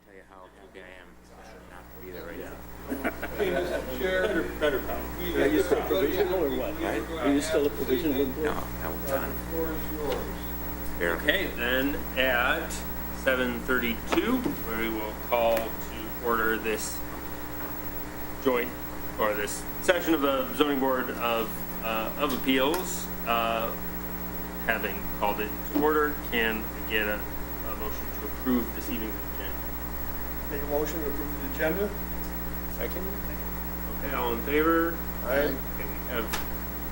tell you how happy I am not to be there right now. Hey, Mr. Chair. Better pound. Are you still provisional or what? Right? Are you still a provisional employee? No, that was done. The floor is yours. Fair. Okay, then at 7:32, we will call to order this joint, or this session of the Zoning Board of Appeals. Having called it to order, can I get a motion to approve this evening's agenda? Make a motion to approve the agenda? Second. Okay, all in favor? Aye. Okay, we have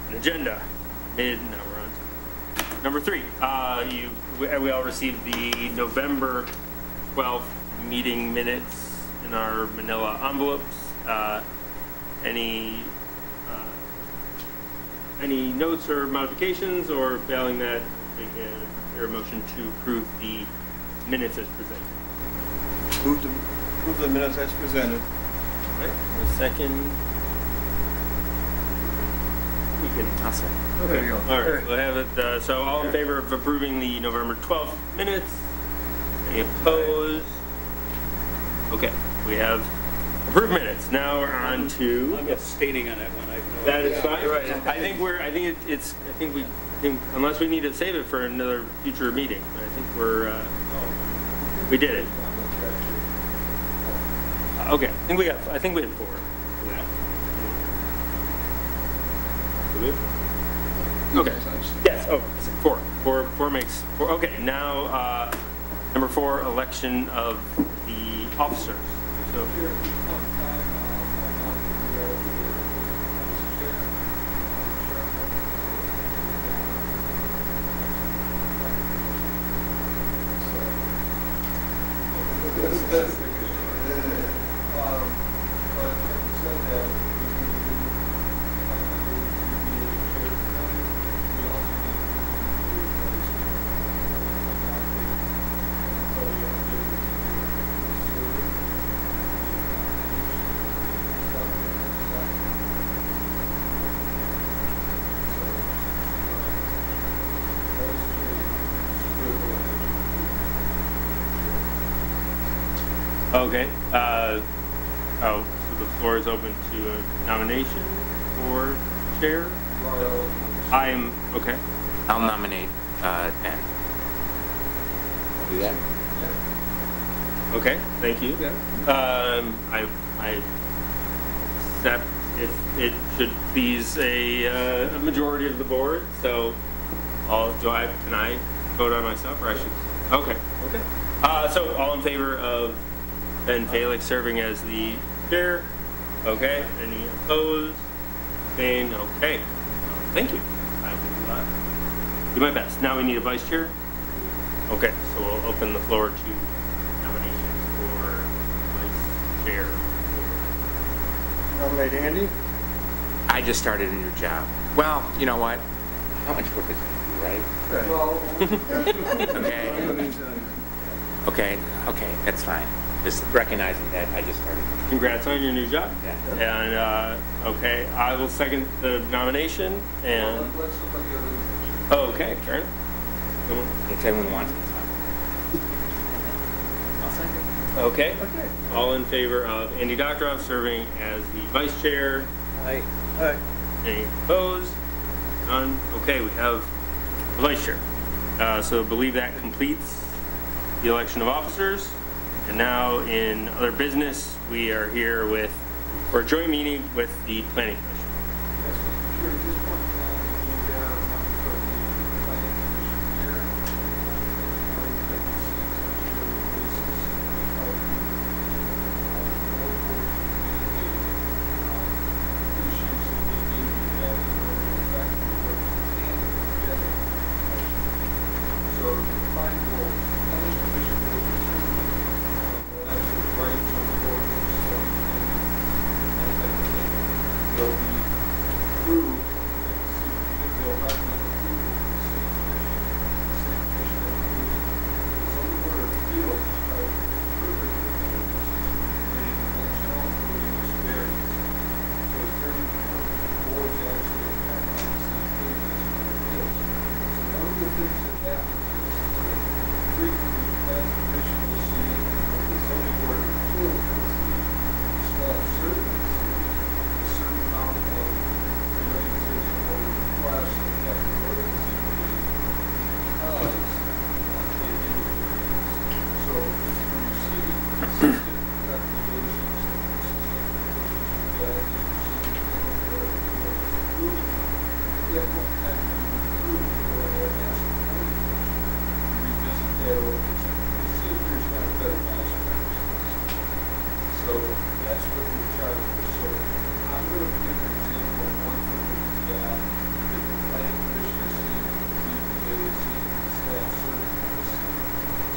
an agenda. Now we're on to number 3. We all received the November 12th meeting minutes in our manila envelopes. Any notes or modifications, or failing that, we can hear a motion to approve the minutes as presented? Approve the minutes as presented. All right, a second. We can. I'll say. There you go. All right, we'll have it. So all in favor of approving the November 12th minutes? Any opposed? Okay, we have approved minutes. Now we're on to. I'm abstaining on that one. That is fine. Right. I think unless we need to save it for another future meeting. I think we did it. Okay, I think we had 4. Okay. Yes. Oh, 4. 4 makes 4. Okay. Now, number 4, election of the officers. So. Okay. So the floor is open to a nomination for chair. I am okay. I'll nominate Ben. Do that? Okay. Thank you. I accept if it should please a majority of the board. So, can I vote on myself, or I should? Okay. Okay. So all in favor of Ben Felix serving as the chair? Okay. Any opposed? Abstained? Okay. Thank you. I will do my best. Now we need a vice chair. Okay. So we'll open the floor to nominations for vice chair. Nominate Andy? I just started a new job. Well, you know what? How much work is it, right? Okay. Okay, that's fine. Just recognizing that I just started. Congrats on your new job. Yeah. And okay, I will second the nomination. And Let somebody else. oh, okay, Karen. If anyone wants it. I'll second. Okay. Okay. All in favor of Andy Doctoroff serving as the vice chair? Aye. Aye. Any opposed? None. Okay, we have a vice chair. So I believe that completes the election of officers. And now in other business, we are here for a joint meeting with the Planning Commission. Yes, Mr. Chair, at this point in time, we need members of the Planning Commission here. Issues that they may be having or affect the work together. So the planning will, Planning Commission will determine actual rights on the board, so they'll be approved, they'll recommend approval to the city commission. The city commission approves. The zoning board of appeals has approved it, made an election including this variance. So it's very important that the boards actually act on the same page as the appeals. So one of the things that happens is frequently the planning commission will see this zoning board of appeals has the staff certainly a certain amount of variances or requests that have to go to the ZBA because they need it. So if you receive consistent recommendations and consistent positions that is received from the board of appeals approving, at what time do you approve or have asked the planning commission to revisit that ordinance to see if there's not a better master plan. So that's what we're charged with. So I'm going to give an example of one thing that we got that the planning commission has seen, the ZBA has seen, the staff certainly has seen.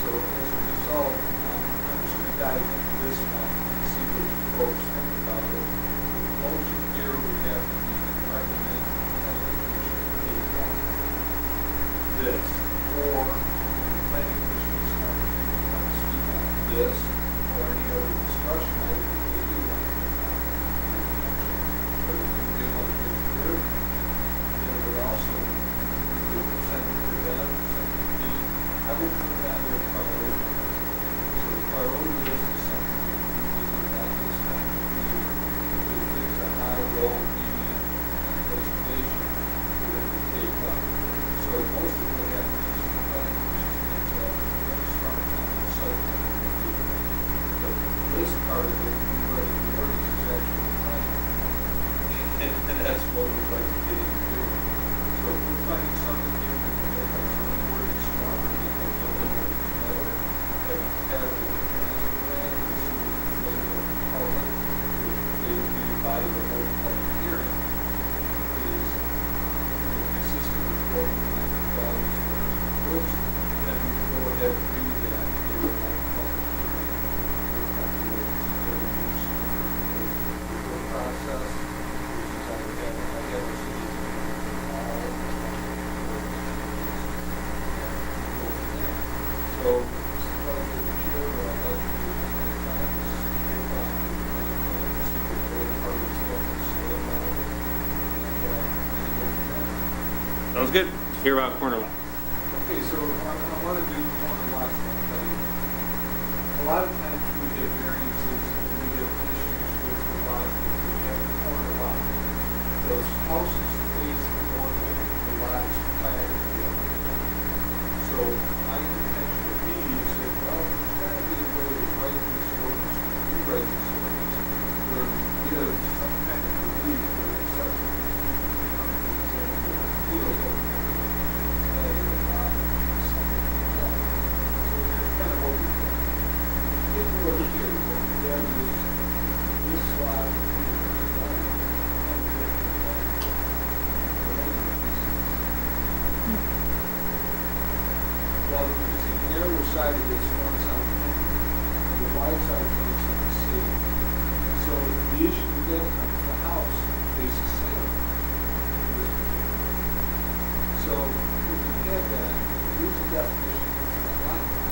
So as a result, I'm just going to dive into this one and see what you folks think about it. The motion here would have to be to recommend the planning commission take on this, or the planning commission is not going to come speak on this or any other discussion item that they do want to take on. Or if they want to take their opinion, then it would also be presented to them, send it to me. I will put it on their priority list. So the priority list is something that we visit about this time of year. Because it's a high, low, medium designation for them to take up. So most of what happens is the planning commission takes up and starts on the site plan review. But this part of it, we write the ordinance is actually planning. And that's what we'd like to get into. So if we're finding something here that we have our zoning ordinance stronger, we have our zoning ordinance better, have a compatible with the master plan, and see what the flavor of the public, if they would be the body of the whole public hearing, is consistent with what we want to values for the approach, then we can go ahead and do that and do a whole public hearing. Work on the ordinance and get it used to the process, which is I have a city all of the so, this is what I did this year, what I'd like to do is next time, is take on the plan, see what both parties have to say about it, and go from there. Sounds good. Hear about corner lot. Okay, so I want to do corner lots, I'll tell you. A lot of times we get variances and we get issues with the lot, if we have a corner lot. Those houses face one way, the lot is platted the other. So my intention would be to say, well, there's got to be a way to write this ordinance, rewrite this ordinance, where we give some kind of relief for the exception of appeals that so that's kind of what we've done. If you look here, what we have is this slide here, well, you can see the narrower side of this fronts on Henry, and the wide side fronts on the city. So the issue with that comes the house faces Salem in this particular. So if you have that, here's the definition of a lot line.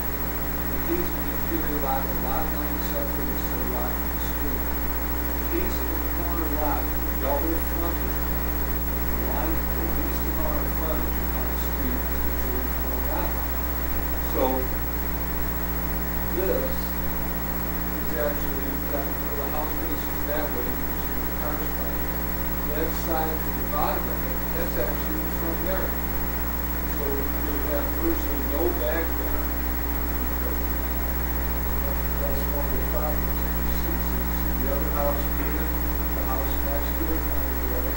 In the case of the interior lot, the lot line separates the lot from the street. In the case of a corner lot, double frontage line, the line with the least amount of frontage on the street is considered a corner lot line. So this is actually, where the house faces that way, you can see the cars parked. That side to the bottom of it, that's actually the front yard. So you have virtually no back yard. That's one of the problems that you see. So you see the other house here, the house next to it, on the road,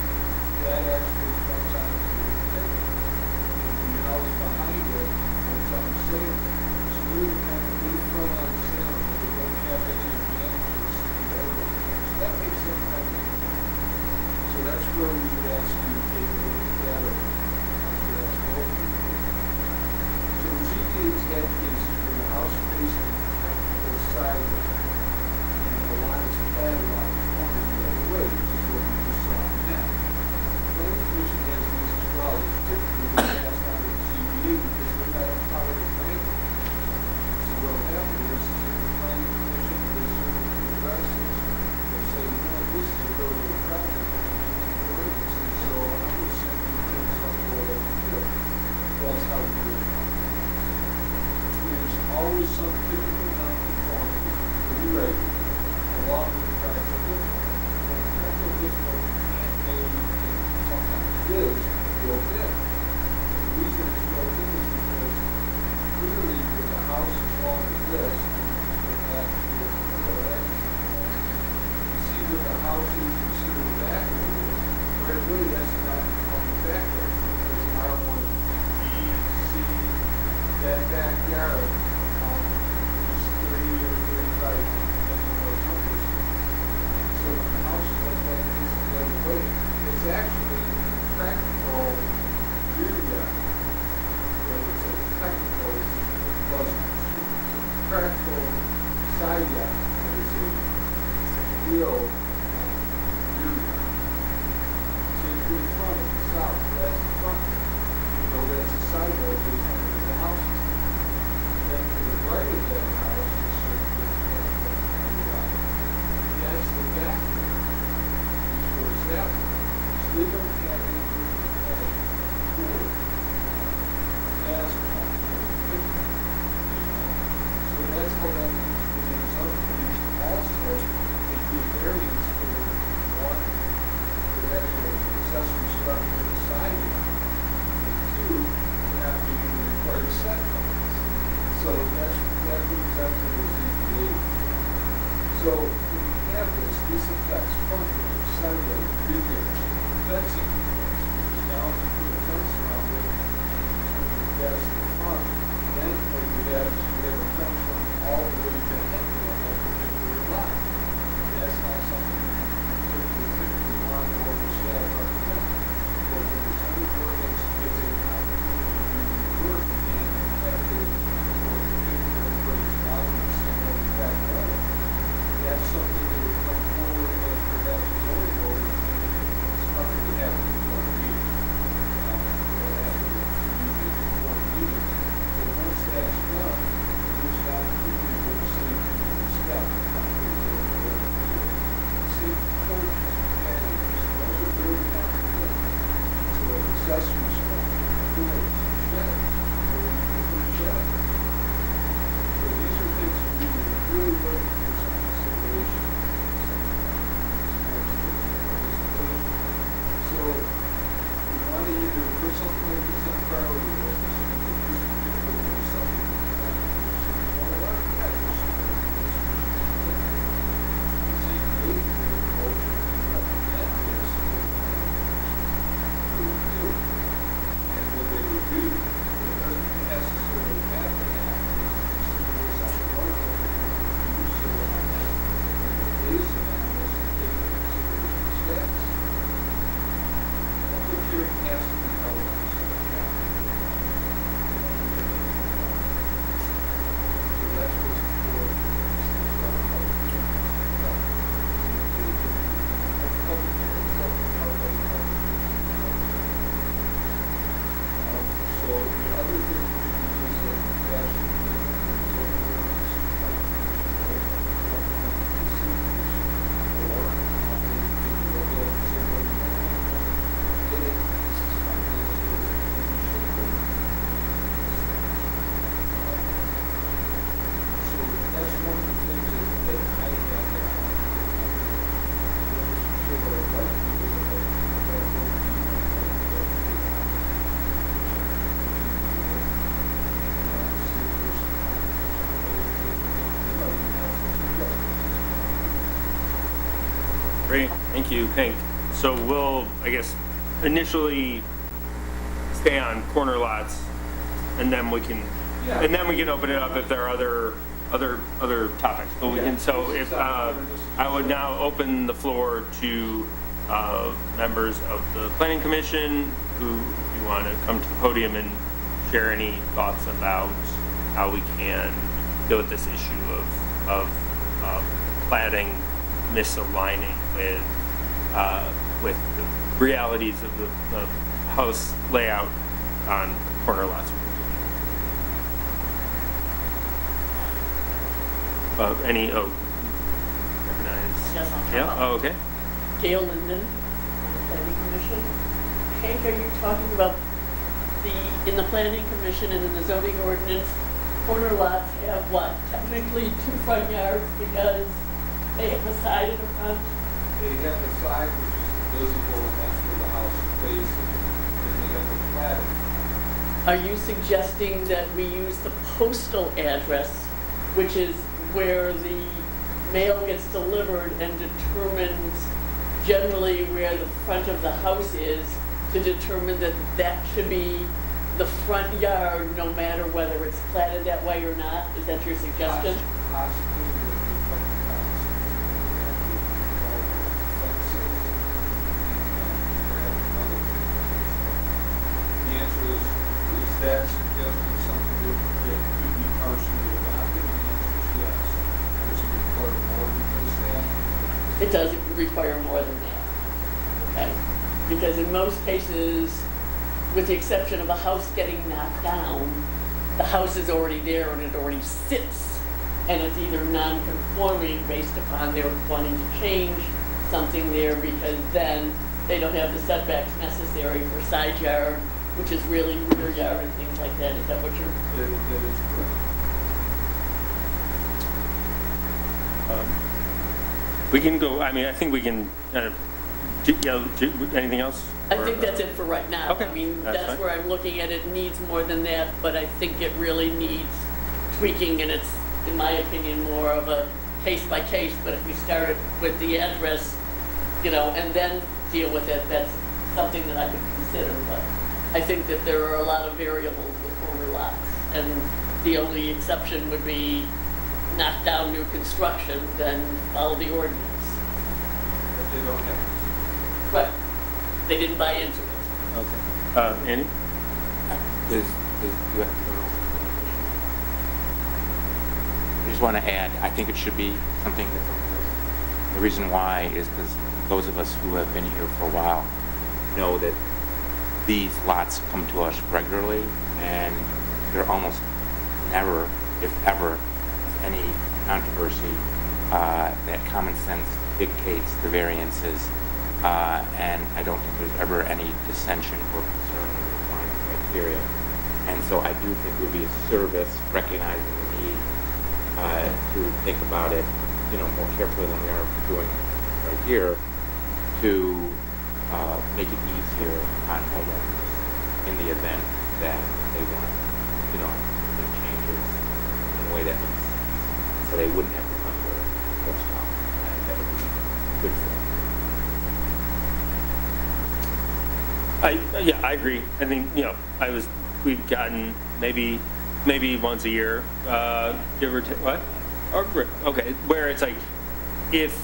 that actually comes onto the pit. And the house behind it comes on the Salem. So you're kind of in front on the Salem, but they don't have any advantages to the other one. So that makes them kind of different. So that's where we would ask you to take a look at that, or I should ask both of you to take a look. So the ZBA's had cases where the house facing the technical side of it, and the lot is platted on the corner the other way, which is what we just saw on that. The planning commission has these as well. Typically, they pass on to the ZBA because they're not empowered to grant it. So what will happen is, if the planning commission is certain to address this, they'll say, you know, this is a really good project, and so I'm going to send you things on the way over here. That's how we do it. There's always some typical non-conformity backyard, is 30 or 35 feet, depending on what numbers. So when the house is like that, it's the other way. It's actually practical rear yard. But it's a technical, plus practical side yard. But it's a real rear yard. So if you're in front of the south, that's the front. So that's a side yard based on where the house is. And then to the right of that house, it's sort of that's the back yard. Which goes that way. So they don't have any room to have a pool. Gas pump, you know. So that's how that needs to be done. Also, they give variance for one, for having an accessory structure in the side yard. And two, for not meeting the required setbacks. So that brings up to the ZBA. So when you have this affects front yard, side yard, rear yard, fencing request, because now if you put a fence around it, that's the front, then what you have is you have a fence running all the way to the end of that particular lot. That's not something you typically want to overstep or prevent. But when the zoning ordinance gets an opportunity to do work and have to, everybody's allowed to extend on the back level, that's something that would come forward as perhaps a zoning ordinance. It's nothing that happens in one meeting. That happens usually in 4 meetings. But once that's done, it's not really what the city can step. City coaches, patios, those are very common things. So accessory structure, doors, sheds, where you can put sheds. So these are things that we were really looking for some consideration. So we want to either put something like this on priority list, or something like this particular or something. Well, what? Yeah, there's some other things. The ZBA can make a motion and recommend this to review. And when they review, it doesn't necessarily have to happen. It's on the road, review, so on that, based on this, take into consideration steps. Public hearing has to be held on this. So that's what's for. Public hearings have to be held by the public. So the other thing we can do is fashion so that's one of the things that I have that I want to do. I'm sure what I'd like to do is I'd like to go over to you and I'd like to go to the see if there's Great, thank you, Hank. So we'll, I guess, initially stay on corner lots, and then we can, Yeah. and then we can open it up if there are other topics. But we can, so if, I would now open the floor to members of the planning commission who, if you want to come to the podium and share any thoughts about how we can deal with this issue of platting misaligning with the realities of the house layout on corner lots. Recognize? Yes, I'll come Yeah, up. oh, okay. Gail Linden, on the planning commission. Hank, are you talking about in the planning commission and in the zoning ordinance, corner lots have what? Technically 2 front yards because they have a side and a front? They have the side which is visible, and that's where the house faces, and they have the platting. Are you suggesting that we use the postal address, which is where the mail gets delivered and determines generally where the front of the house is, to determine that that should be the front yard, no matter whether it's platted that way or not? Is that your suggestion? Possibly with a couple of houses, all fences, and perhaps another thing. The answer is that suggesting something that could be partially adopted? The answer is yes. Does it require more than just that? It does require more than that, okay? Because in most cases, with the exception of a house getting knocked down, the house is already there and it already sits. And it's either non-conforming based upon their wanting to change something there because then they don't have the setbacks necessary for side yard, which is really rear yard and things like that. Is that what you're? That is correct. We can go, I mean, I think we can, anything else? I think that's it for right now. Okay, I mean, that's that's fine. where I'm looking at it needs more than that, but I think it really needs tweaking and it's, in my opinion, more of a case by case, but if we started with the address, and then deal with it, that's something that I could consider, but I think that there are a lot of variables with corner lots, and the only exception would be knock down new construction, then follow the ordinance. But they don't have to. But they didn't buy into it. Okay. Andy? Do you have I just want to add, I think it should be something that's on the list. The reason why is because those of us who have been here for a while know that these lots come to us regularly, and there almost never, if ever, any controversy that common sense dictates the variances, and I don't think there's ever any dissension or concern with applying the criteria. And so I do think it would be a service recognizing the need to think about it, more carefully than we are doing right here, to make it easier on homeowners in the event that they want, make changes in a way that makes sense, so they wouldn't have to come to horsepower. I think that would be good for them. I agree. I think, we've gotten maybe once a year, give or take, what? Okay, where it's like, if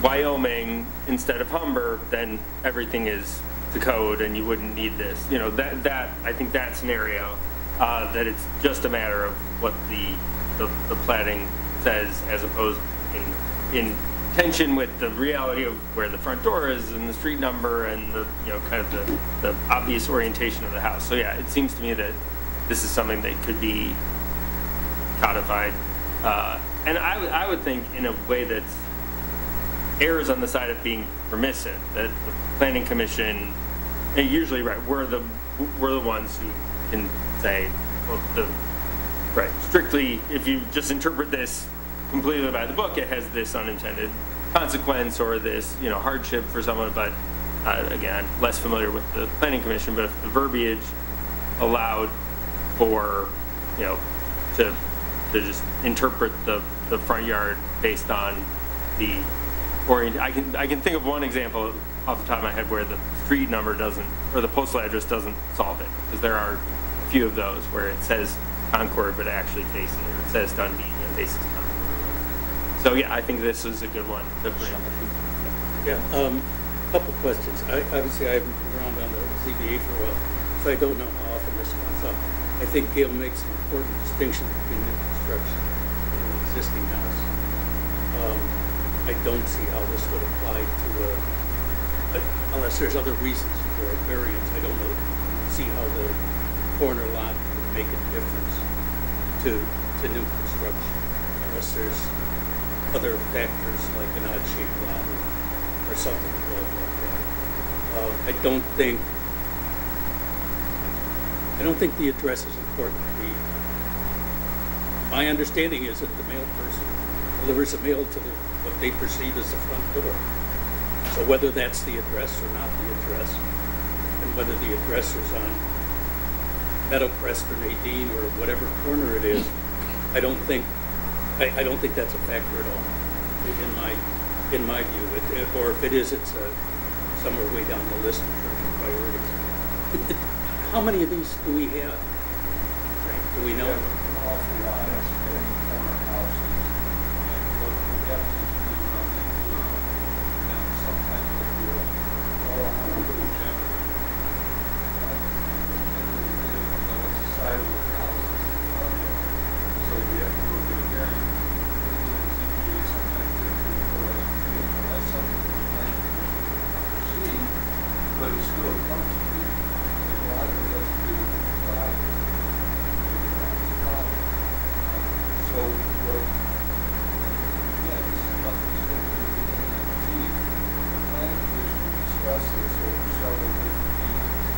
Wyoming instead of Humber, then everything is the code and you wouldn't need this. That I think that scenario, that it's just a matter of what the platting says as opposed in tension with the reality of where the front door is and the street number and the kind of the obvious orientation of the house. So yeah, it seems to me that this is something that could be codified, and I would think in a way that's errs on the side of being permissive, that the planning commission, and usually we're the ones who can say, well, strictly if you just interpret this completely by the book, it has this unintended consequence or this hardship for someone. But again, I'm less familiar with the planning commission, but if the verbiage allowed for to just interpret the front yard based on the I can think of one example off the top of my head where the street number doesn't, or the postal address doesn't solve it, because there are a few of those where it says Concord but actually faces, or it says Dundee and faces Concord. So yeah, I think this is a good one to bring. Yeah, couple questions. Obviously, I've been around on the ZBA for a while, so I don't know how often this comes up. I think Gail makes an important distinction between new construction and an existing house. I don't see how this would apply to unless there's other reasons for a variance. I don't see how the corner lot would make a difference to new construction, unless there's other factors like an odd-shaped lot or something like that. I don't think the address is important. My understanding is that the mail person delivers a mail to what they perceive as the front door. So whether that's the address or not the address, and whether the address is on Meadowcrest or Nadine or whatever corner it is, I don't think that's a factor at all in my view. Or if it is, it's somewhere way down the list in terms of priorities. how many of these do we have? Frank, do we know? An awful lot, in corner houses, and what we have to do is run into them, and sometimes they'll do it, well, I want to put a generator. Well, generally, they don't know it's the side of the house, it's the front yard, so we have to go get a variance. ZBA sometimes they do it for us, and that's something the planning commission see, but it still comes to you, and a lot of it has to do with the private. So, what, yeah, this is nothing simple. The planning commission will discuss this over several different meetings.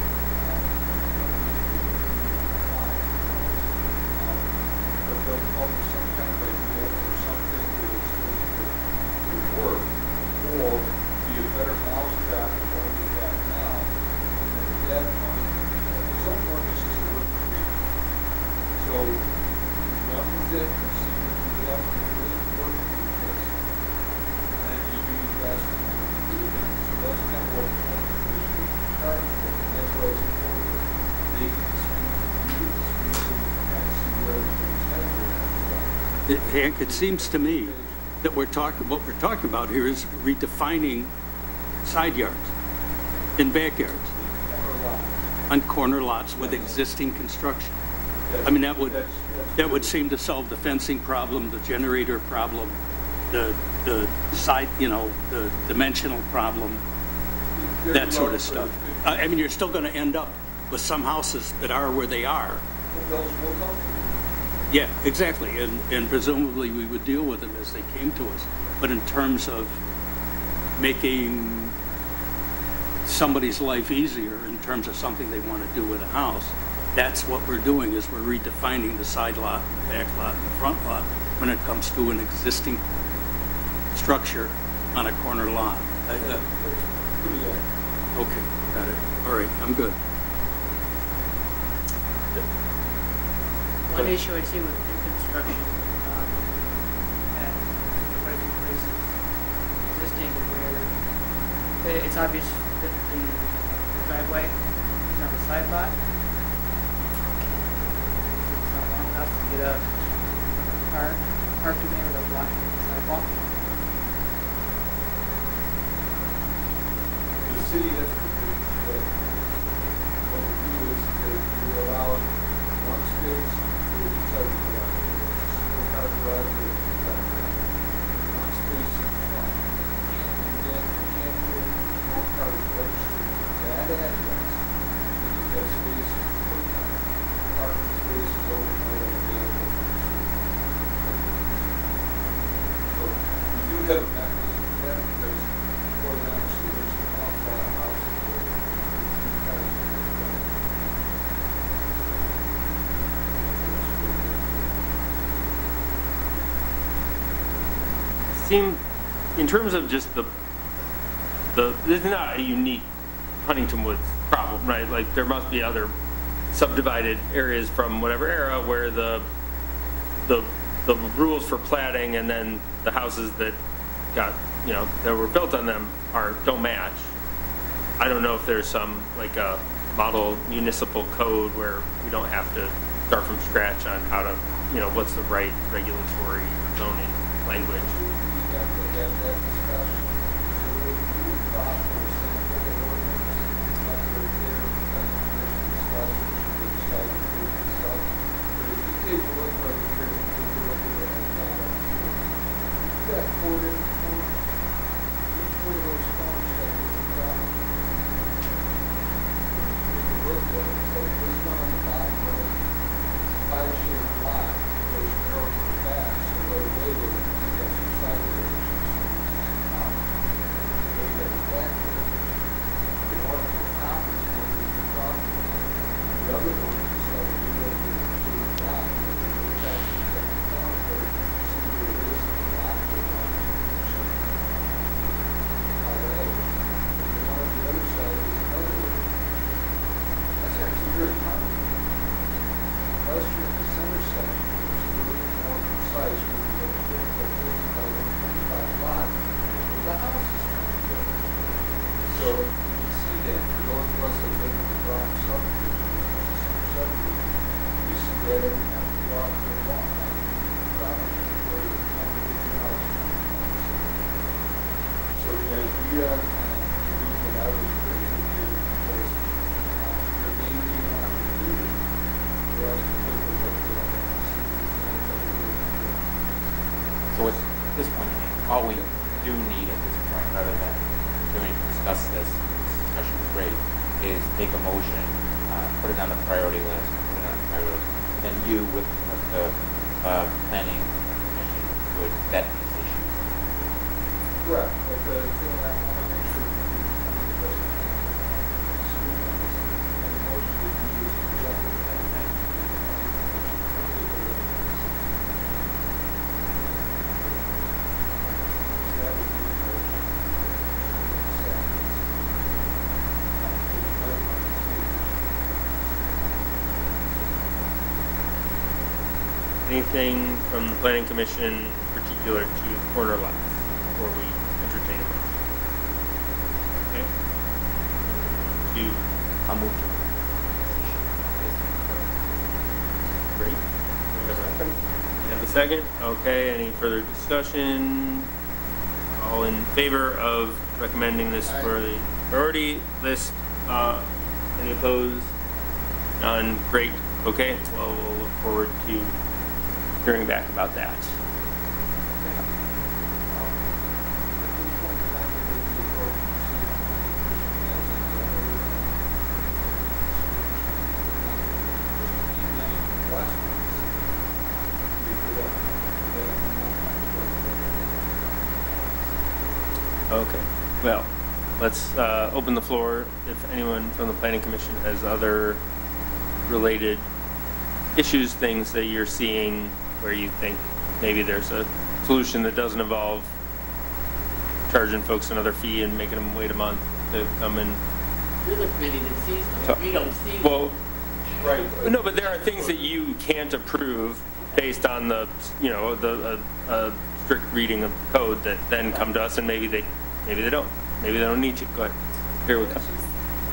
But they'll come up with some kind of idea or something that is going to work, or be a better mousetrap than what we have now. And then at that point, some ordinances are working for you. So, run with it and see what you get, if it isn't working with this. And you do your best to do that. So that's kind of what the planning commission is charged with, and that's why it's important. They can speak to you, speak to kind of see where everything's headed. Hank, it seems to me that what we're talking about here is redefining side yards and backyards on corner lots with existing construction. I mean, that would seem to solve the fencing problem, the generator problem, the side, the dimensional problem, that sort of stuff. I mean, you're still going to end up with some houses that are where they are. Those will come. Yeah, exactly, and presumably we would deal with them as they came to us. But in terms of making somebody's life easier in terms of something they want to do with a house, that's what we're doing, is we're redefining the side lot, the back lot, and the front lot when it comes to an existing structure on a corner lot. Okay, got it. All right, I'm good. One issue I see with new construction, at quite a few places existing, where it's obvious that the driveway is on the side lot. It's not long enough to get a car parked in there without blocking the sidewalk. The city has provisions that what we do is that we allow one space for each side of the garage. Single car garage or two car garage. One space in front. And then you can't put more cars registered to that address. Because that space is put parking spaces overnight are available from the street. So we do have a mechanism for that because quite honestly, there's an awful lot of houses where two cars in the front. Seem, in terms of just the this is not a unique Huntington Woods problem, right? Like there must be other subdivided areas from whatever era where the rules for platting and then the houses that got, that were built on them don't match. I don't know if there's some like a model municipal code where we don't have to start from scratch on how to, what's the right regulatory zoning language. We have to have that discussion. So we thought for a sample of ordinance, after their planning commission discussion, we decided to do this stuff. But if you take a look right here, take a look at that down here. You've got 4 different corners. Each one of those corners has different problems. Take a look at it. So this one on the bottom right, it's a pie-shaped lot, goes narrow to the back, so right away we're got some side areas. Then you got the back there. The one at the top is the one that you're talking about. The other one is like you look at the block, and it's actually got the corner where you see where it is in the lot. that every time you go out for a walk, promise where you come to get your house. So the idea, the reason I was bringing it here was there may be an opportunity for us to take a look at it and see if there's anybody we can do. So at this point, all we do need at this point, rather than doing discuss this discussion is great, is take a motion, put it on the priority list, and then you with the planning commission would vet these issues. Correct, but the thing I want to make sure that the motion would be is to jump the plan. Anything from the planning commission particular to corner lots before we entertain a motion? Okay. I'll move Great. We have a second. Okay, any further discussion? All in favor of recommending this for the priority list? Any opposed? None? Great. Okay, well, we'll look forward to hearing back about that. Okay, well, let's open the floor if anyone from the planning commission has other related issues, things that you're seeing where you think maybe there's a solution that doesn't involve charging folks another fee and making them wait a month to come and. You're the committee that sees them. We don't see them. Well, Right. no, but there are things that you can't approve based on the, you know, the strict reading of the code that then come to us and maybe they don't. Maybe they don't need to. Go ahead. Here we come. Just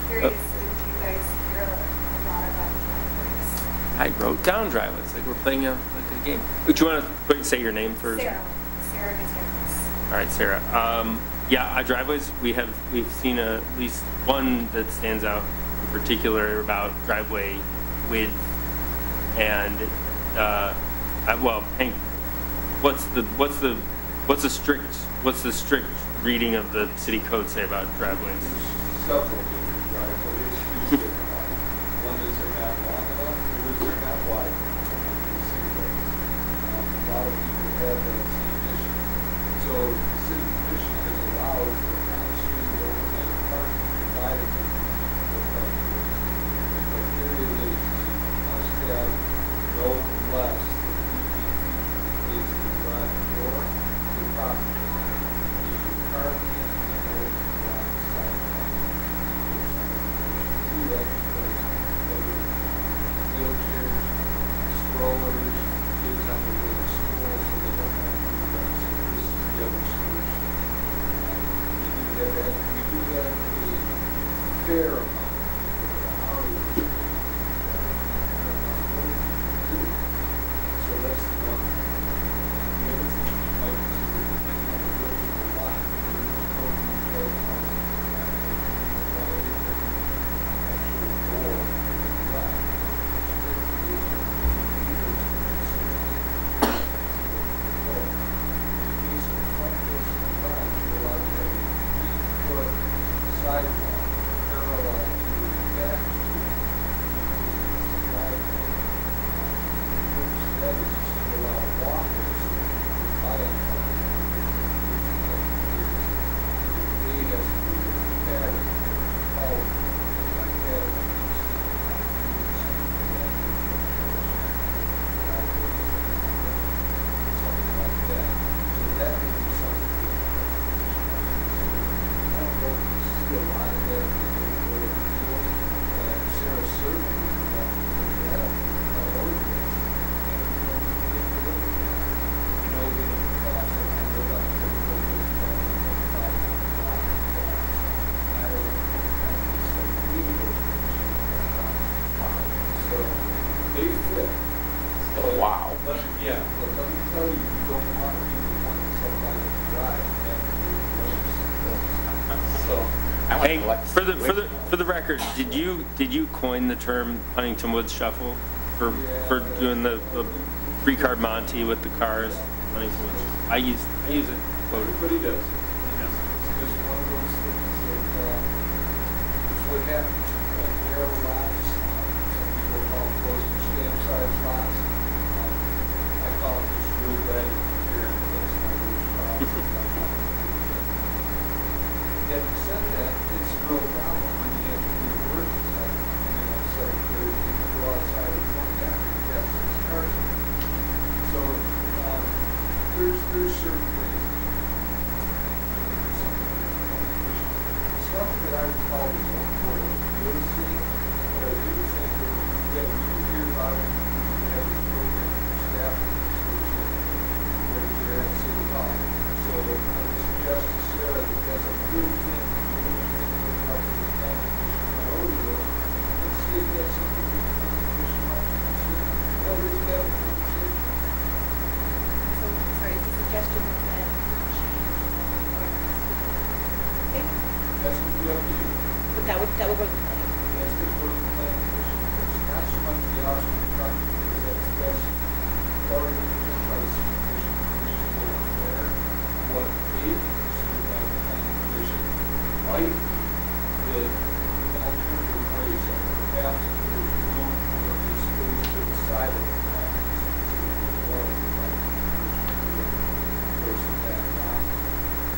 curious if you guys hear a lot about driveways. I wrote down driveways like we're playing a game. Do you want to say your name first? Sarah Gutierrez. All right, Sarah. Yeah, driveways. We've seen at least one that stands out in particular about driveway width and well, Hank, what's the strict reading of the city code say about driveways? Several different driveways, issues that come up. One is they're not long enough, two is they're not wide enough. You can see that. A lot of people have that same issue. So the city commission has allowed for on-street overnight parking provided to people who park here. The criteria is you must have no less than 3 feet facing the garage door to the property. If your car can't get over the garage side, wow. Yeah, but let me tell you, you don't want to be the one that's up by the drive after the race. So, I want Hank, to let- for the record, did you coin the term Huntington Woods Shuffle for doing the three-card Monte with the cars? Huntington Woods. I use it. everybody does it. It's just one of those things that, it's what happens. Narrow lots, some people call them close to stamp size lots. I call it just real bad here, that's my worst problem. Having said that, it's a real problem when you have to do the work inside. So there's, you go outside and point back, you have 6 cars. So, there's certain things. Stuff that I would call is one for real estate, but I do think that, yeah, we do hear about it, we have this program for staff right there at City Hall. So I would suggest to Sarah that that's a good thing, up to the planning commission priority list, and see if that's something the planning commission might consider. Others have a conversation. So, sorry, is the suggestion that change the ordinance? Okay, That's going to be up to you. but that would go to the planning. That's going to go to the planning commission, it's not so much the Oscar project, because that's already been by the city commission, reasonable and fair. What may be considered by the planning commission might be that alternative ways, like perhaps if there's room for a space to the side of the plan, or the planning commission could person that down,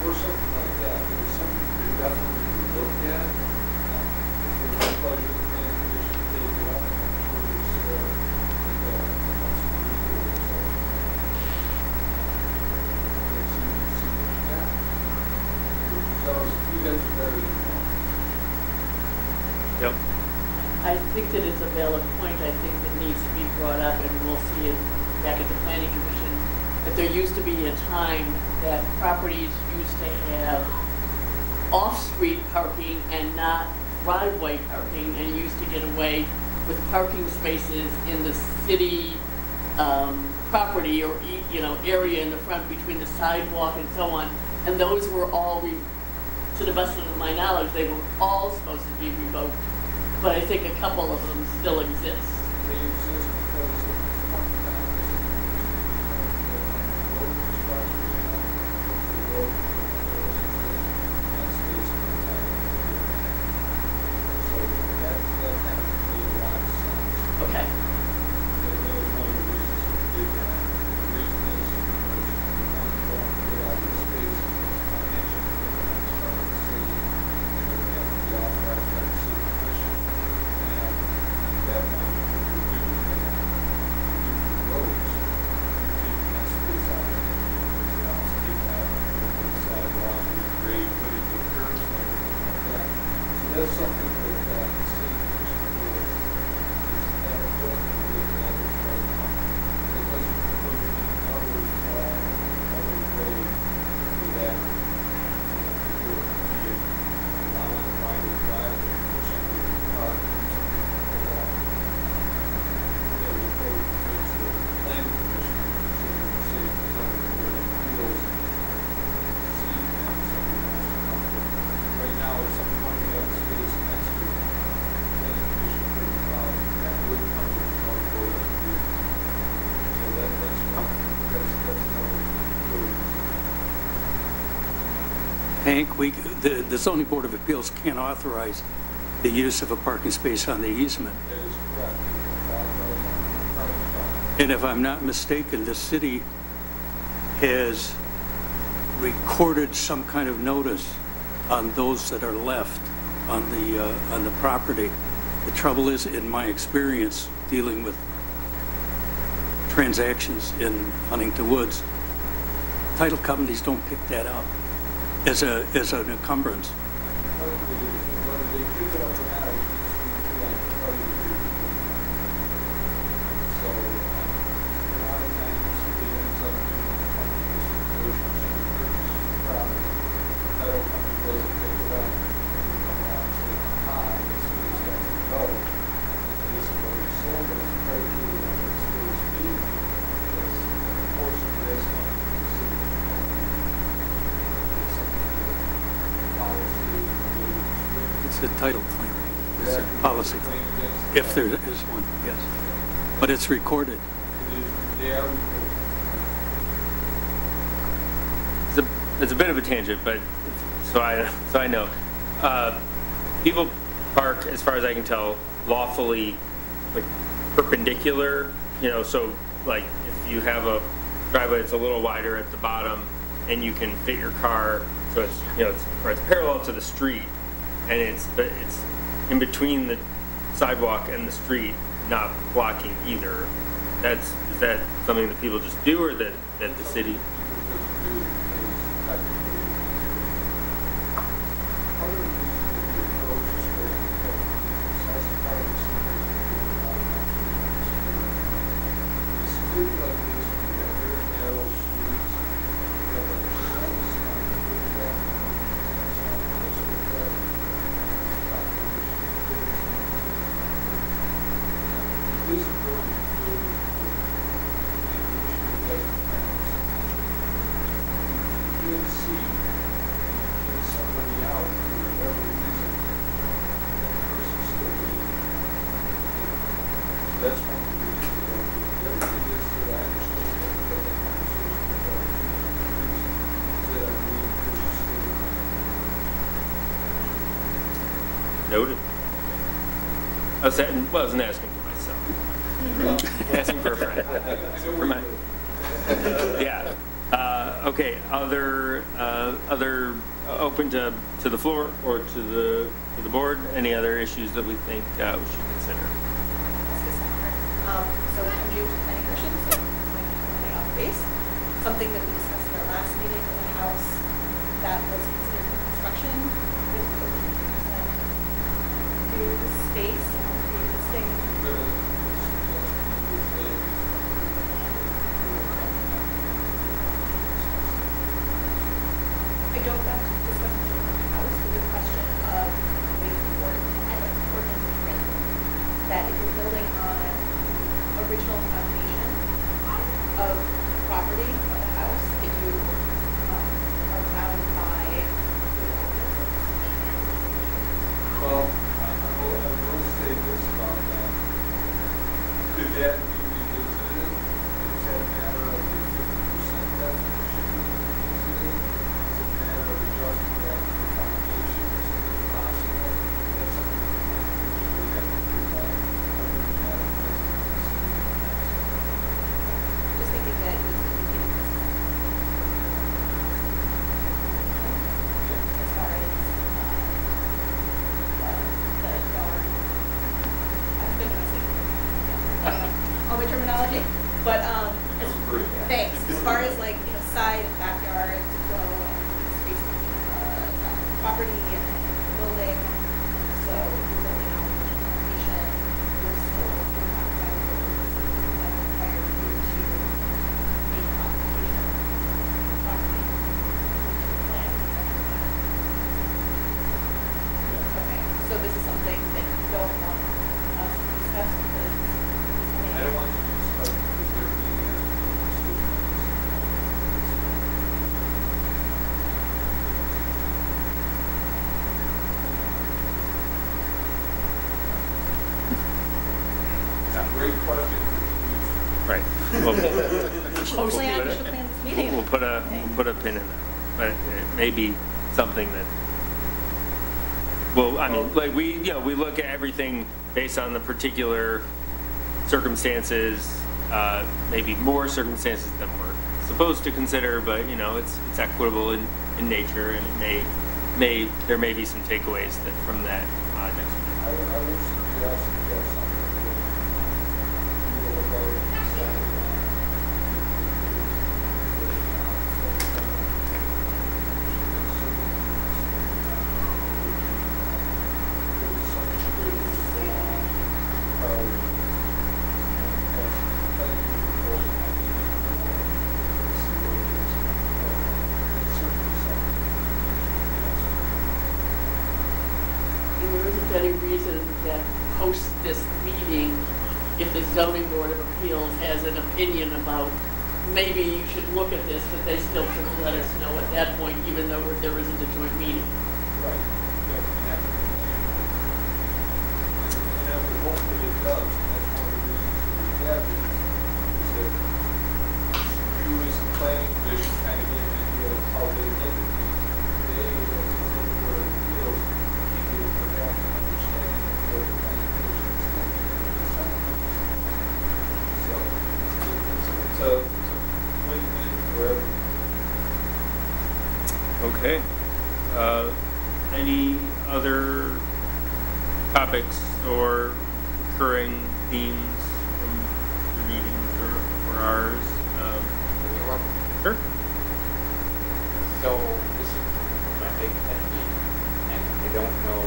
or something like that. But it's something we definitely would look at. If there's a pleasure, the planning commission to take it up, I'm sure there's, that's legal or something. And see what you got. So if you guys are better than one. Yep. I think that it's a valid point, I think that needs to be brought up, and we'll see it back at the planning commission. But there used to be a time that properties used to have off-street parking and not driveway parking, and used to get away with parking spaces in the city property or, area in the front between the sidewalk and so on. And those were all, to the best of my knowledge, they were all supposed to be revoked. But I think a couple of them still exist. They exist because of the one time road construction, the road, and space contact. So that kind of made a lot of sense. Okay. That was one of the reasons that we did that. The reason is because you want to go and get out of the space, financial commitments from the city, and they have to be authorized by the city commission. And at that point, if you're doing that, the roads, you're taking that space out. You know, it's taking out the sidewalk, the grade, putting the curbs and everything like that. So that's something that the city commission feels is adequate, and we have it right now. It doesn't put another way for that to work, be it allowing private driveway for somebody to park, or somebody to pull off. That would go to the planning commission, so the city feels, see, and somebody wants to come to. Right now, if somebody wanted to have a space next to it, planning commission could allow, that would come to the zoning board of appeals. So that's another good. Hank, the zoning board of appeals can't authorize the use of a parking space on the easement. That is correct. And if I'm not mistaken, the city has recorded some kind of notice on those that are left on the property. The trouble is, in my experience dealing with transactions in Huntington Woods, title companies don't pick that up as an encumbrance. Whether they pick it up or not, I just like to tell you. So, a lot of times, it ends up being a company situation, somebody purchases the property, title company doesn't pick it up, and come along and say, aha, this space has to go. If this is already sold, it's predicated on this space being there. a title claim. It's a policy claim. If there is one, yes. But it's recorded. They are recorded. It's a bit of a tangent, but so I know. People park, as far as I can tell, lawfully, like perpendicular. So like if you have a driveway that's a little wider at the bottom, and you can fit your car, so it's it's parallel to the street, and it's in between the sidewalk and the street, not blocking either. Is that something that people just do, or that the city? That's one of the reasons we don't do it. The other thing is that I understand that we've had that conversation with our chiefs, that are being Noted. I wasn't asking for myself. Asking for a friend. For my- Yeah. Okay. Other open to the floor or to the board. Any other issues that we think we should consider? So I'm new to planning commission, so it's my totally off base. Something that we discussed in our last meeting was a house that was considered for construction with over 50% new space on pre-existing. I don't want to discuss the house with the question of the way the ordinance is written, that if you're building on original foundation of property of the house, that you are bound by the ordinances. Well, I will say this about that. Could that be revisited? Is that a matter of the 50% definition revisited? Is it a matter of adjusting that for foundations if possible? That's something we have to do that. Other than that, it doesn't Just thinking that it needs to be as far as the yard. I've been all my terminology, but thanks. As far as like side and backyard to go and space between property and building, so you're building out foundation, you're still bound by the ordinances that require you to make application for property to plan. Okay, so this is something that you don't want us to discuss because I don't want you to discuss it because they're being asked to make a decision on this. It's a great question for Right. Well, we should plan this meeting. we'll put a pin in that, but it may be something that. Well, I mean, like we look at everything based on the particular circumstances, maybe more circumstances than we're supposed to consider, but it's equitable in nature, and there may be some takeaways from that next week. I would suggest something that you will look over and decide And there isn't any reason that post this meeting, if the zoning board of appeals has an opinion about maybe you should look at this, that they still should let us know at that point, even though there isn't a joint meeting. Right. Yeah, we hope that it does. That's one of the reasons that we have it, is that you as the planning commission kind of get an idea of how they look at things. They, as the zoning board of appeals, keep it perhaps an understanding of what the planning commission is thinking of something. So it's a win-win for everyone. Okay. Any other topics or recurring themes from your meetings or ours? Sure. So this is my big pet peeve, and I don't know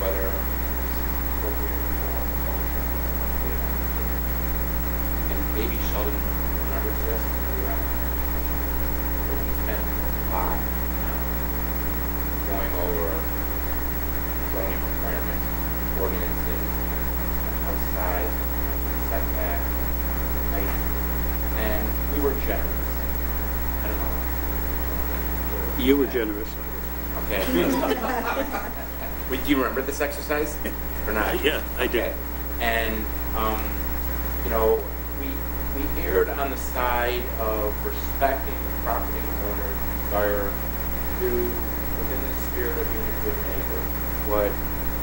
whether this is appropriate for the motion or put it on the table. And maybe Sheldon remembers this. We were on the commission, but we spent a lot of time going over zoning requirements, ordinances, house size, setback, height, and we were generous. I don't know. You were generous. Okay. Do you remember this exercise or not? Yeah, I do. Okay. And, you know, we erred on the side of respecting the property owner's desire to, within the spirit of being a good neighbor, what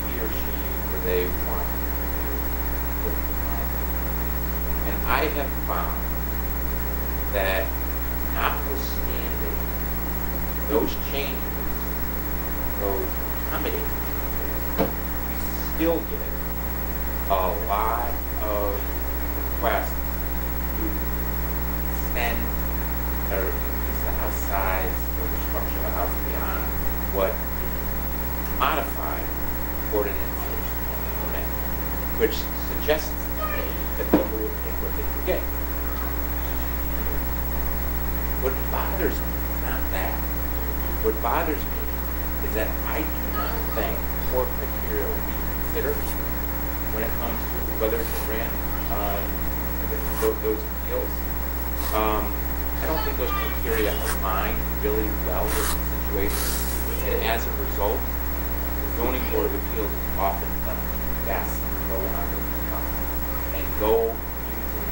he or she or they want to do with the property. And I have found that notwithstanding those changes, those accommodating changes, we still get a lot of requests to extend or increase the house size or the structure of the house beyond what the modified ordinances permit, which suggests to me that people will take what they can get. What bothers me is not that. What bothers me is that I do not think core criteria will be considered when it comes to whether to grant those appeals. I don't think those criteria align really well with the situation. And as a result, the zoning board of appeals is often done best to go on those processes and go using,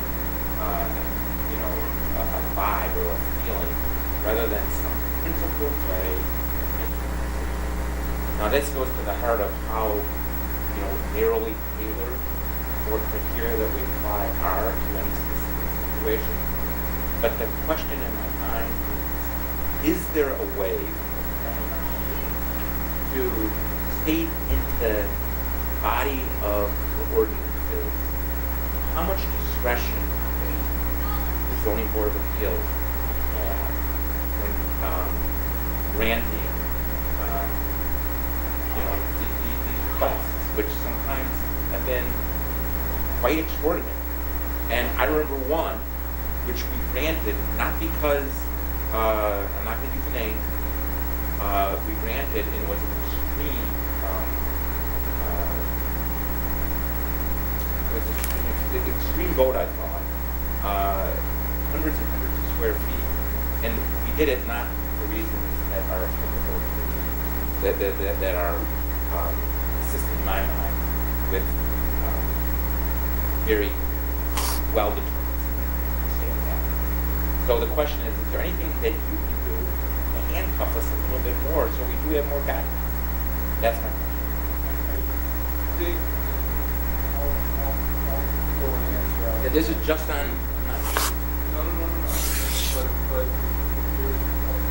a vibe or a feeling rather than some principled way of making a decision. Now, this goes to the heart of how, narrowly tailored or criteria that we apply are to any specific situation. But the question in my mind is there a way to state into the body of the ordinances how much discretion the zoning board of appeals have when granting these requests, which sometimes have been quite extraordinary. And I remember one which we granted not because I'm not going to use the name. We granted and it was an extreme. It was an extreme vote, I thought. Hundreds and hundreds of square feet, and we did it not for reasons that are applicable to that are consistent in my mind with very well determined. So the question is there anything that you can do to handcuff us a little bit more so we do have more guidance? That's my question. I think I'll go and answer out. Yeah, this is just on. No. But here's the point.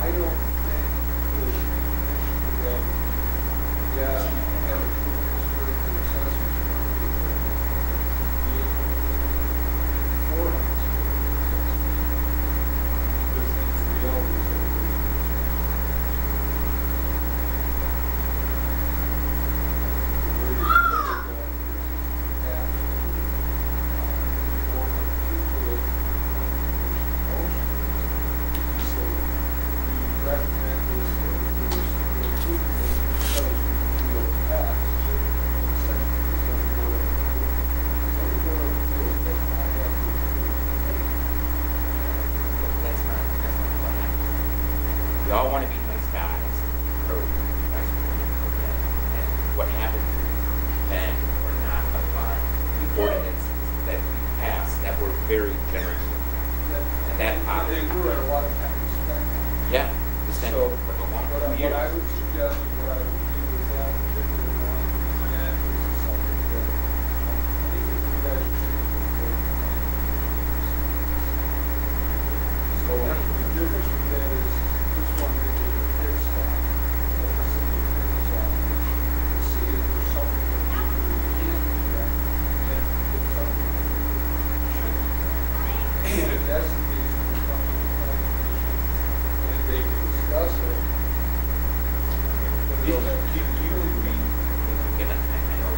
I don't think this should that, yeah, have a spirit for assessments for the because then the reality is that the way to look at that is you have to very generous. And that They bothers grew at a lot of time spent. Yeah, the same, So, like a long what 2 years. I would suggest, what I would do with that particular one, is that is something that, anything you guys are seeing before. So, the difference with that is, this one, they did a pit stop at the city attorney's office to see if there's something that we can do that, and if something that we should do. And if that's the case, we come to the planning commission, and they can discuss it. And Do they'll have- you agree, and I know,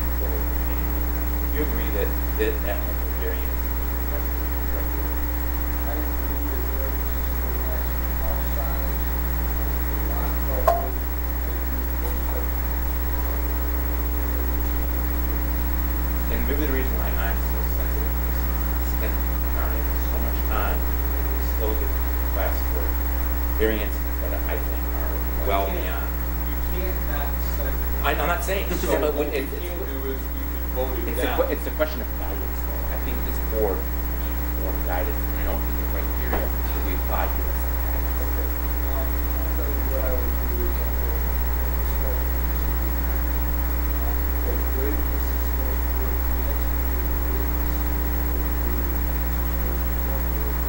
do you agree that that type of variance is right? I agree that there is for maximum house size, lot coverage, I agree with those types of. And maybe the reason why I'm so sensitive is spent so much time to still get requests for variances that I think are well beyond. You can't not send. I'm not saying, So but what we it's, can do is we can vote it it's, down. it's a question of guidance, though. I think this board needs more guidance. I don't think the criteria that we apply give us that guidance. Okay, I'll tell you what I would do is I will discuss with the city. The way that this is supposed to work, the answer to the way this is supposed to work,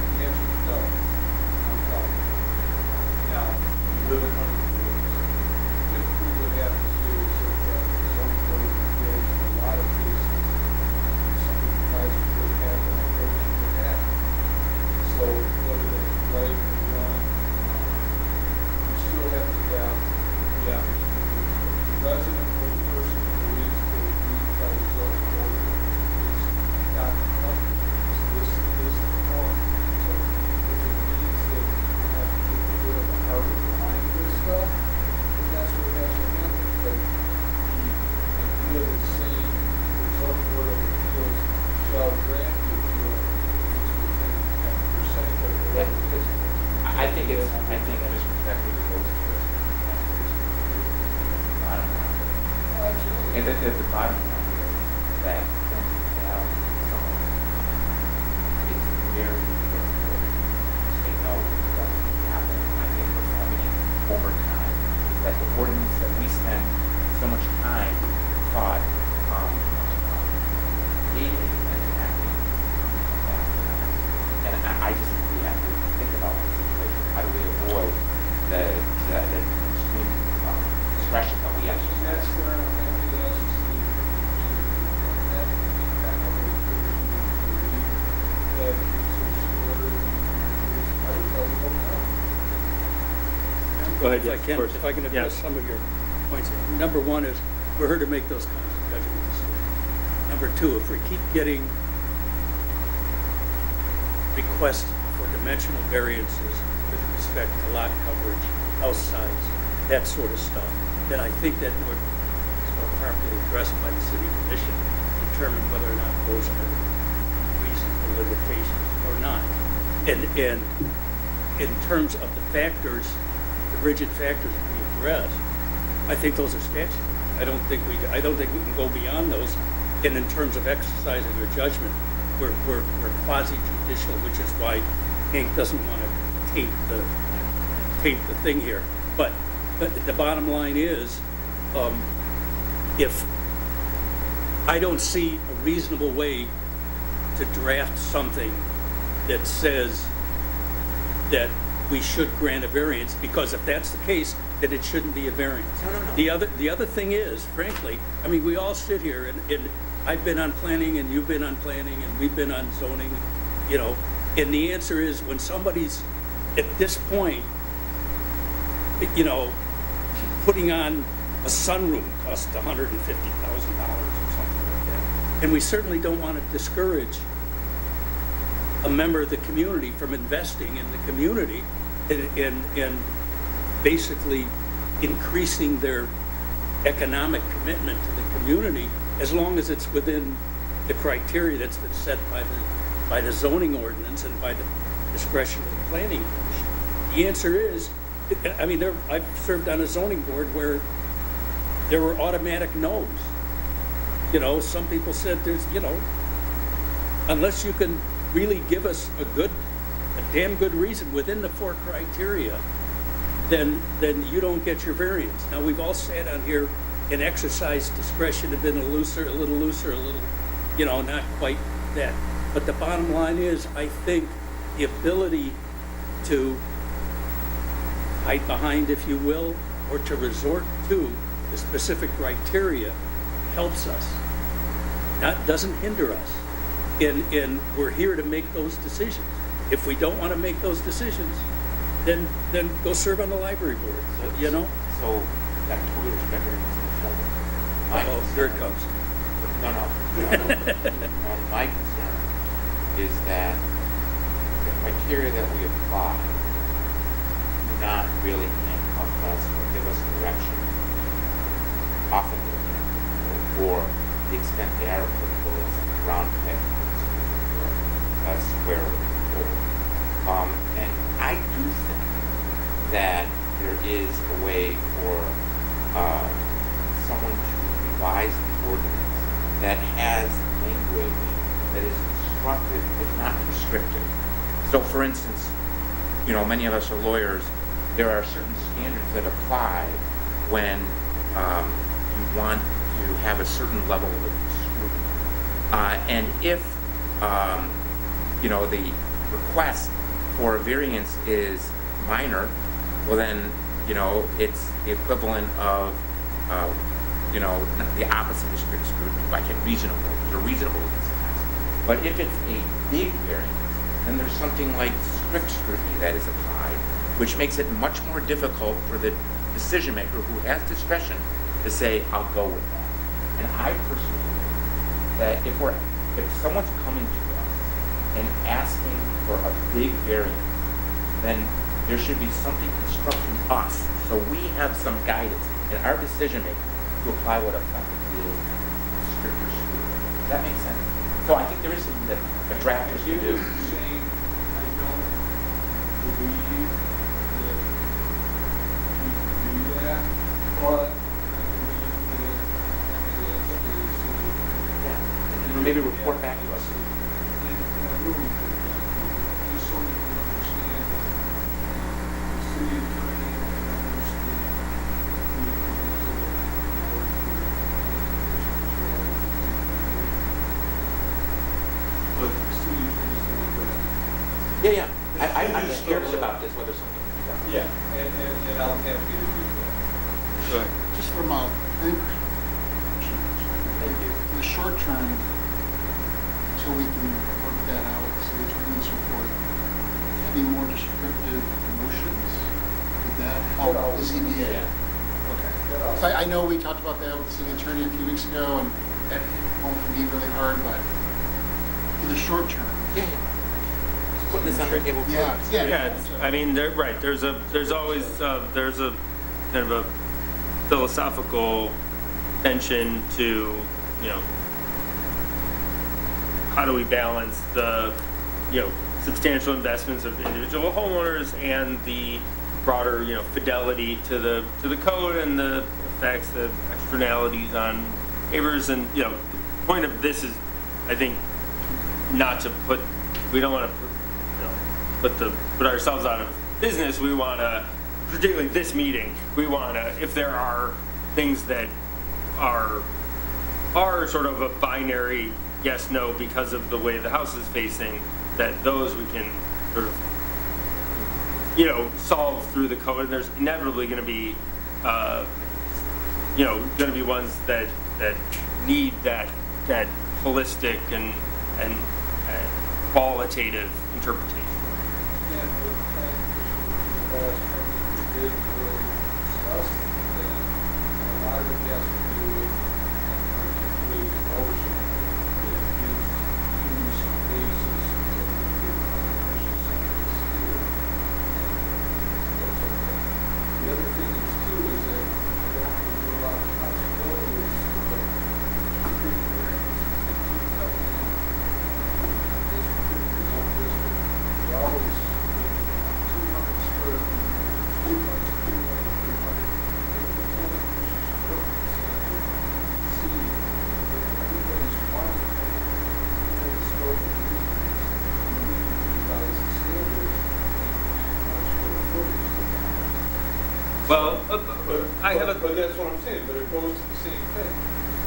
the answer is no. I'm telling you. Now, we live in hundred years. Typically what happens here is that some board of appeals, in a lot of cases, some supervisors will have an approach to that. So whether that's right or wrong, you still have to have the opportunity. The resident or the person who believes that agreed by the zoning board is not comfortable. This is the form. So if it means that you have to take a bit of a harder line with stuff, then that's what has to happen. But the idea that saying the zoning board of appeals shall grant the appeal if it's within 10% of whatever it is. I think just respectfully it goes to us. Bottom line. Oh, absolutely. And the bottom line is that when you have someone, it's very difficult to say no, it doesn't happen. I think what's happening over time is that the ordinance that we spend so much time, thought, creating and enacting, and I just think we have to think about the situation. How do we avoid the extreme discretion that we And exercise? that's where I'm happy to ask the city to that kind of a that I would tell you no. Go ahead, Yes, of course. if I can address Yeah. some of your points. Number one is, we're here to make those kinds of judgments. Number two, if we keep getting requests for dimensional variances with respect to lot coverage, house size, that sort of stuff, then I think that would be properly addressed by the city commission, determine whether or not those are reasonable limitations or not. And in terms of the factors, the rigid factors that we address, I think those are statute. I don't think we can go beyond those. And in terms of exercising our judgment, we're quasi-judicial, which is why Hank doesn't want to taint the thing here. But the bottom line is, if I don't see a reasonable way to draft something that says that we should grant a variance, because if that's the case, then it shouldn't be a variance. No. The other thing is, frankly, I mean, we all sit here and I've been on planning and you've been on planning and we've been on zoning, you know, and the answer is when somebody's at this point, you know, putting on a sunroom costs $150,000 or something like that. And we certainly don't want to discourage a member of the community from investing in the community and basically increasing their economic commitment to the community, as long as it's within the criteria that's been set by the zoning ordinance and by the discretion of the planning commission. The answer is, I mean, I've served on a zoning board where there were automatic no's. You know, some people said there's, you know, unless you can really give us a damn good reason within the 4 criteria, then you don't get your variance. Now, we've all sat on here and exercised discretion, have been a little looser, not quite that. But the bottom line is, I think the ability to hide behind, if you will, or to resort to the specific criteria helps us. Doesn't hinder us. And we're here to make those decisions. If we don't want to make those decisions, then go serve on the library board, So, that totally respect Oh, here it comes. No. My concern is that the criteria that we apply do not really handcuff us or give us direction. Often, or the extent they are applicable is round peg or a square hole. And I do think that there is a way for someone to revise the ordinance that has language that is instructive but not prescriptive. So, for instance, many of us are lawyers. There are certain standards that apply when you want to have a certain level of scrutiny. And if, the request for a variance is minor, well then, it's the equivalent of, not the opposite of strict scrutiny, like reasonable incidents. But if it's a big variance, then there's something like strict scrutiny that is applied, which makes it much more difficult for the decision maker who has discretion to say, I'll go with that. And I personally think that if someone's coming to us and asking for a big variance, then there should be something instructing us so we have some guidance in our decision making to apply what effectively is stricter scrutiny. Does that make sense? So I think there is something that a drafters can do. Saying, I don't believe that we can do that, but I believe that Yeah. And maybe report back to us. And I really think that, just so you can understand that the city attorney and understand who the plans are in order to but the city attorney is the one drafting. Yeah. I'm just curious about this, whether something can be done. Yeah, and I'll have you to do that. Go ahead. Just from a planning perspective, Thank you. in the short term, until we can work that out with the city attorney and so forth, having more descriptive motions, would that help the ZBA? Okay. So I know we talked about that with the city attorney a few weeks ago, and that won't be really hard, but in the short term. Yeah. Put this on the table. Yeah. There's always there's a kind of a philosophical tension to, how do we balance the, substantial investments of individual homeowners and the broader, fidelity to the code and the effects, the externalities on neighbors. And, the point of this is, I think, not to we don't want to put ourselves out of business. We want to, particularly this meeting, we want to, if there are things that are sort of a binary yes, no, because of the way the house is facing, that those we can sort of, solve through the code. And there's inevitably going to be, ones that need that holistic and qualitative interpretation. And with the planning commission, last time we did really discuss that a lot of it has to do with particularly the motion that gives you some basis to give planning commission some of this here. That's okay. The other thing is too is that I don't think there are a lot of possibilities that particular variances that keep coming in. This particular zone district, we always 200 square feet, 200, 300, 300. I have a. But that's what I'm saying, but it goes to the same thing.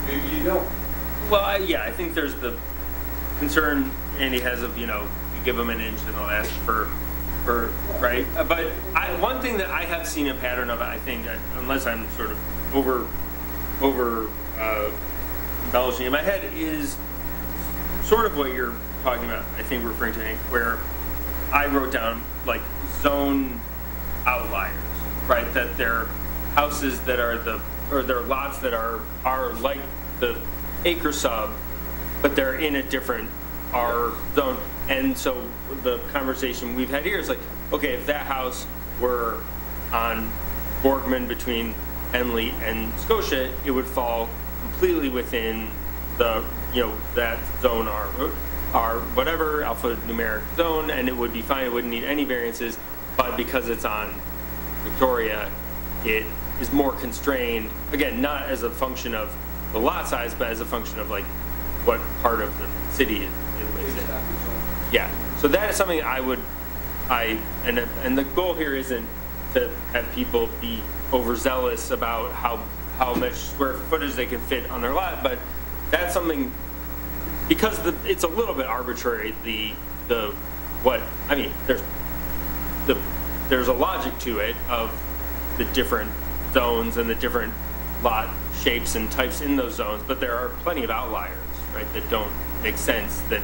Maybe you don't. Well, I think there's the concern Andy has of, you give them an inch and they'll ask for right? But one thing that I have seen a pattern of, I think, unless I'm sort of over embellishing in my head, is sort of what you're talking about, I think referring to, Hank, where I wrote down like zone outliers, right? That they're houses that are they're lots that are like the acre sub, but they're in a different R zone. And so the conversation we've had here is like, okay, if that house were on Borgman between Henley and Scotia, it would fall completely within the, that zone R whatever, alphanumeric zone, and it would be fine, it wouldn't need any variances. But because it's on Victoria, it is more constrained, again, not as a function of the lot size, but as a function of like what part of the city it lives in. Yeah, so that is something and the goal here isn't to have people be overzealous about how much square footage they can fit on their lot, but that's something, because it's a little bit arbitrary, there's a logic to it of the different zones and the different lot shapes and types in those zones, but there are plenty of outliers, right, that don't make sense, that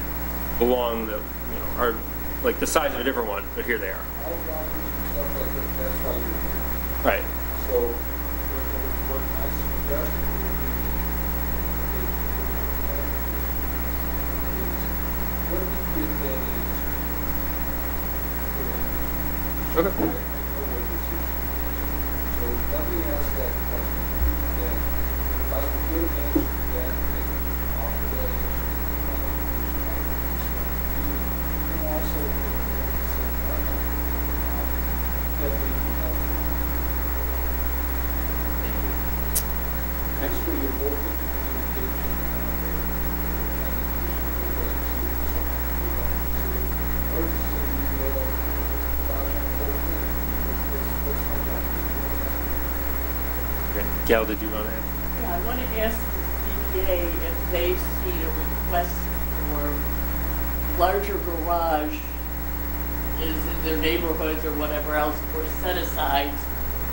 belong, are like the size of a different one, but here they are. All boundaries and stuff like that, that's why you're here. Right. So what I suggest would be when we get that answer, Okay. I know what this is. So let me ask that question. That if I can get an answer to that, I can offer that answer to the planning commission. And also that may be helpful. Next for your local communication and the planning commission will go back to see something we want to say. Or to say project whole thing. Let's find out. Okay. Gail, did you want to add? Yeah, I want to ask the CPA if they've seen a request for larger garage is in their neighborhoods or whatever else, or set-asides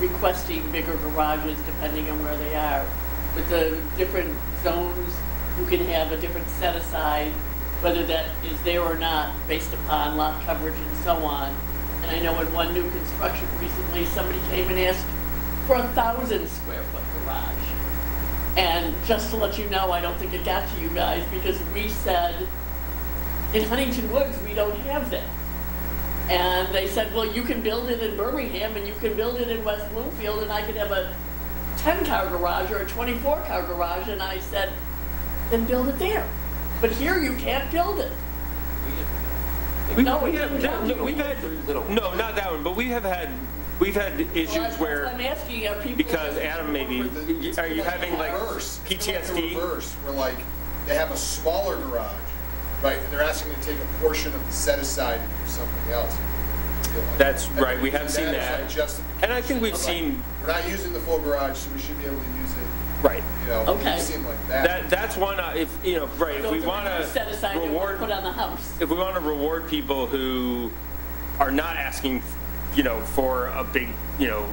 requesting bigger garages depending on where they are. With the different zones, you can have a different set-aside, whether that is there or not, based upon lot coverage and so on. And I know in one new construction recently, somebody came and asked for 1,000 square foot garage. And just to let you know, I don't think it got to you guys, because we said, in Huntington Woods, we don't have that. And they said, well, you can build it in Birmingham and you can build it in West Bloomfield, and I could have a 10-car garage or a 24-car garage. And I said, then build it there. But here you can't build it. Not that one, but we've had issues Well, where, that's what I'm asking, are people... because Adam, maybe, are you having like Reverse. It's like the PTSD? reverse, where like, they have a smaller garage, right, and they're asking to take a portion of the set aside and do something else. That's right, we have seen that. And I think we've Okay. seen, We're not using the full garage, so we should be able to use it, right. Okay. We've seen like that. That's one, if we want set aside and reward, put on the house. if we want to reward people who are not asking, for a big, a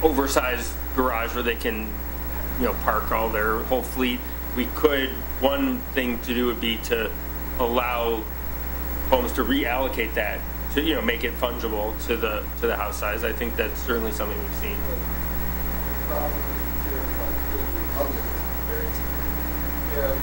oversized garage where they can, park all their whole fleet, one thing to do would be to allow homes to reallocate that, to, make it fungible to the house size. I think that's certainly something we've seen. The problem is terrified children. Yeah.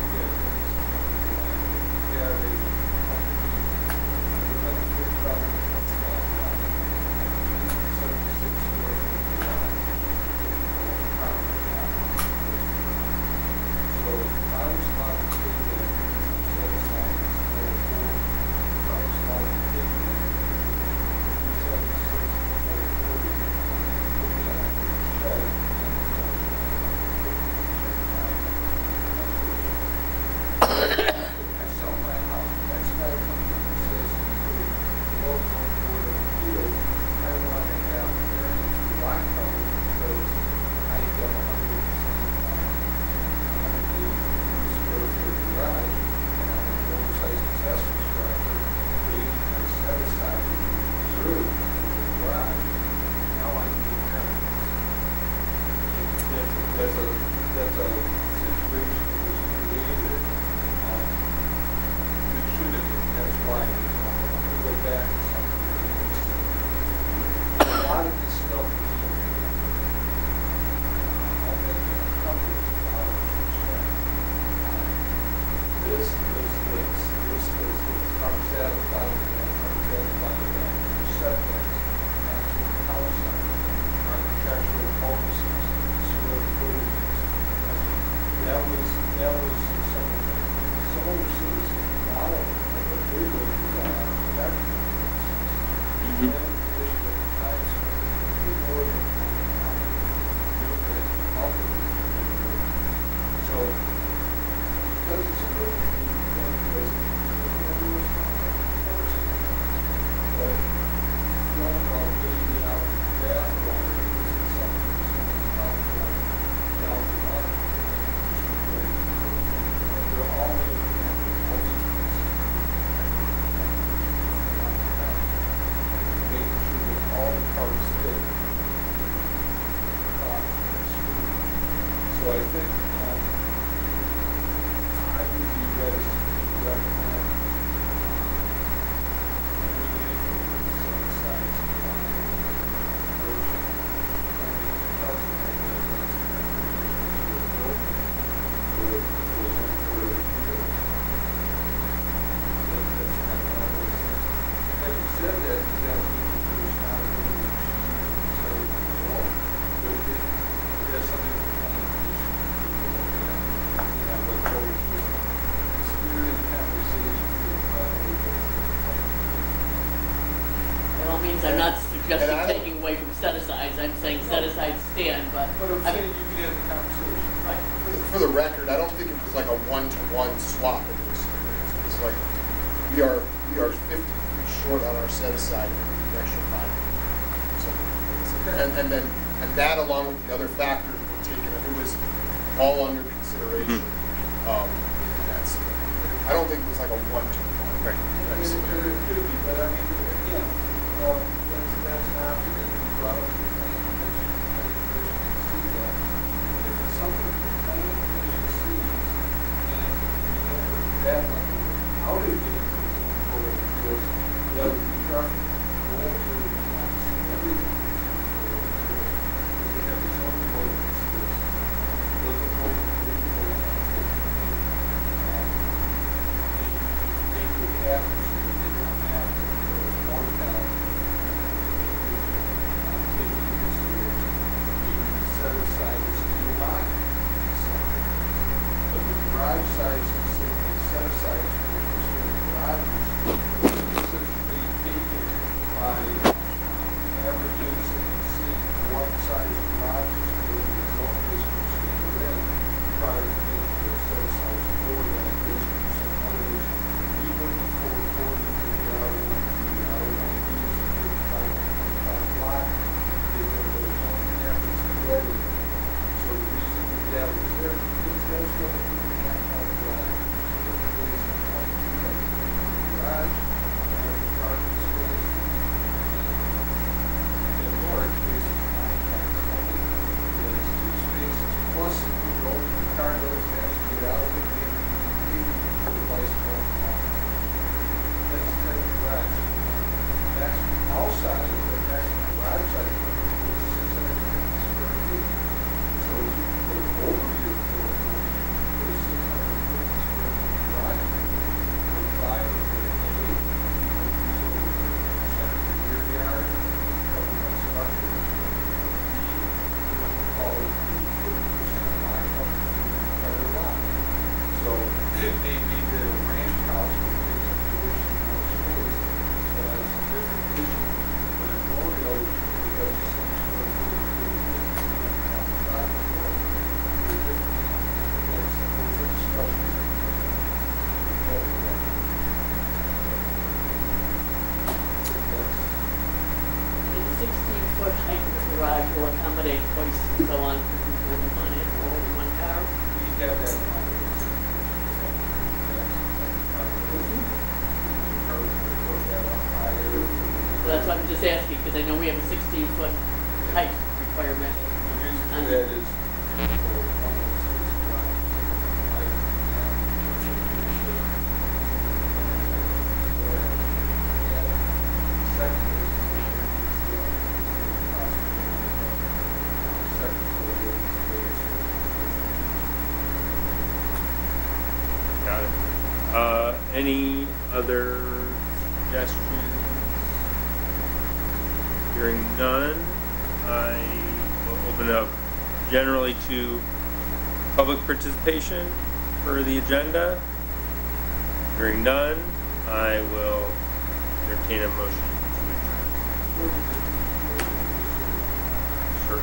things. I'm not suggesting And I don't- taking away from set-asides. I'm saying set-asides stand, but. But I'm I saying mean, you can have the conversation. Right. For the record, I don't think it was like a one-to-one swap. It was like, we are 50 feet short on our set aside and the extra 5. So, and that along with the other factors were taken, it was all under consideration. That's, I don't think it was like a one-to-one. Right. I mean, it could be, but I mean, again, that's an option that we brought up to the planning commission, see that. If it's something the planning commission sees, and we have that level, how do we get into the zone board of appeals, that would be preferable. Go over to the everything. We have the zoning board of appeals, look at what we're doing, they would have to, so that they don't have to, more time. Take into consideration, maybe set aside is too high. But the garage size specifically set aside for garages specifically taken by averages and seeing what size garages for the zone districts that you're in prior to making those set aside for that district. So in other words, we looking for 40 for the R1, the R1 is a 55 lot. They go to the zoning average already. So the reason we have is there, because that's what we have to have garage. Typically, it's 22 by 3 garage, and the parking space. And more, it's 9 by 20. That's 2 spaces, plus if we go to the car doors, it has to get out of it, maybe for the bicycle. That's the type of garage. That's outside, but that's the garage size, which is 650 square feet. So you can put over your 440, put a 650 square foot garage, put 5 of the 8, you might use over 50% of the rear yard, couple of structures. You might call it the 50% lot up to the entire lot. So it may be that a ranch house would take some additional space, so that's a different issue. But in Memorial, because the same square footage, those are discussions. The 16-foot height of the garage will accommodate hoists and so on for people who want it, or only one car. We have that in mind. So that's why I'm just asking, because I know we have a 16-foot height requirement. The reason for And- that is for one of the six garages, second is Got it. Any other suggestions? Hearing none, I will open it up generally to public participation for the agenda. Hearing none, I will entertain a motion to adjourn. Sure.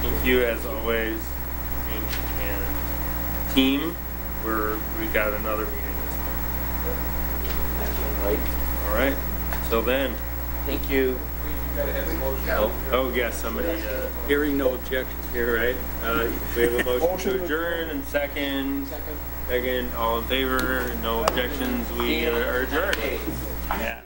Thank you as always, Hank and team. We got another meeting this month. All right. Till then. Thank you. You gotta have a motion. Oh yes, somebody. Hearing no objections. Here, right? We have a motion to adjourn and second. Second. All in favor? No objections. We are adjourned. Yeah.